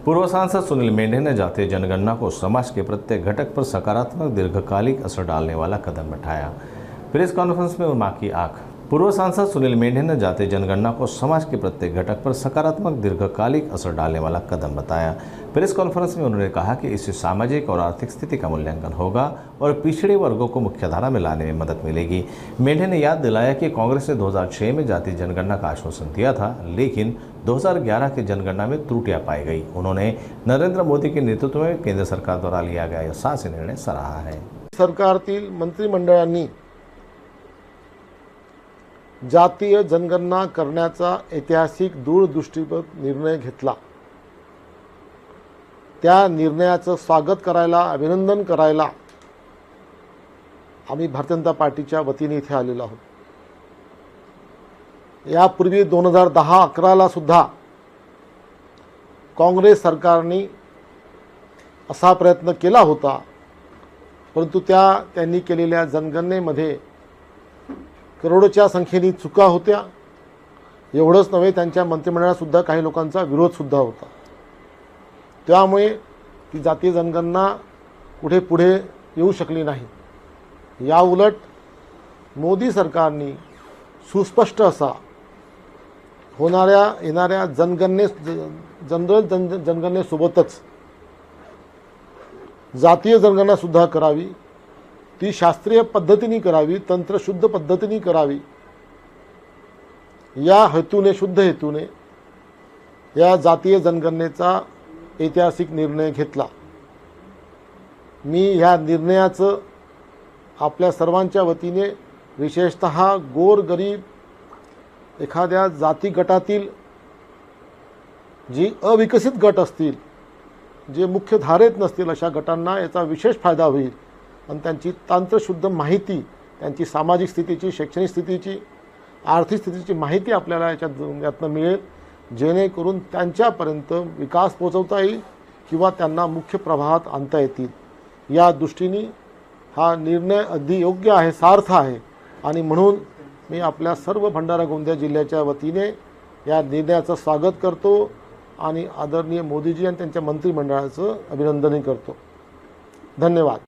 पूर्व सांसद सुनील मेंढे ने जातीय जनगणना को समाज के प्रत्येक घटक पर सकारात्मक दीर्घकालिक असर डालने वाला कदम उठाया। प्रेस कॉन्फ्रेंस में मां की आंख। पूर्व सांसद सुनील मेंढे ने जातीय जनगणना को समाज के प्रत्येक घटक पर सकारात्मक दीर्घकालिक असर डालने वाला कदम बताया। प्रेस कॉन्फ्रेंस में उन्होंने कहा कि इससे सामाजिक और आर्थिक स्थिति का मूल्यांकन होगा और पिछड़े वर्गों को मुख्यधारा में लाने में मदद मिलेगी। मेंढे ने याद दिलाया कि कांग्रेस ने 2006 में जातीय जनगणना का आश्वासन दिया था, लेकिन 2011 की जनगणना में त्रुटियां पाई गई। उन्होंने नरेंद्र मोदी के नेतृत्व में केंद्र सरकार द्वारा लिया गया यह साहसी निर्णय सराहा है। सरकारतील मंत्रिमंडळांनी जातीय जनगणना करण्याचा ऐतिहासिक दूरदृष्टीपर निर्णय घेतला। त्या निर्णयाचं स्वागत करायला, अभिनंदन करायला आम्ही भारतीय जनता पार्टीच्या वतीने इथे आलेलो आहोत। यापूर्वी 2010-11ला सुद्धा काँग्रेस सरकारने असा प्रयत्न केला होता, परंतु त्यांनी केलेल्या जनगणनेमध्ये करोडोच्या संख्येने चुका होत्या। एवढंच नव्हे, त्यांच्या मंत्रिमंडळात सुद्धा काही लोकांचा विरोध सुद्धा होता। त्यामुळे ती जातीय जनगणना कुठे पुढे येऊ शकली नाही। या उलट मोदी सरकारने सुस्पष्ट असा येणाऱ्या जनगणनेसोबतच जातीय जनगणना सुद्धा करावी, ती शास्त्रीय पद्धतीने करावी, तंत्रशुद्ध पद्धतीने करावी, या हेतूने, शुद्ध हेतूने या जातीय जनगणनेचा ऐतिहासिक निर्णय घेतला। मी या निर्णयाचं आपल्या सर्वांच्या वतीने, विशेषतः गोरगरीब एखाद्या जाती गटातील जी अविकसित गट असतील, जे मुख्य धारेत नसतील, अशा गटांना याचा विशेष फायदा होईल आणि त्यांची तंत्रशुद्ध माहिती, त्यांची सामाजिक स्थितीची, शैक्षणिक स्थितीची, आर्थिक स्थितीची माहिती आपल्याला यातनं मिळेल, जेणेकरून त्यांच्यापर्यंत विकास पोहोचवता येईल किंवा त्यांना मुख्य प्रवाहात आणता येतील। या दृष्टीने हा निर्णय अगदी योग्य आहे, सार्थ आहे आणि म्हणून मी आपल्या सर्व भंडारा गोंदिया जिल्ह्याच्या वतीने या निर्णयाचं स्वागत करतो आणि आदरणीय मोदीजी आणि त्यांच्या मंत्रिमंडळाचं अभिनंदनही करतो। धन्यवाद।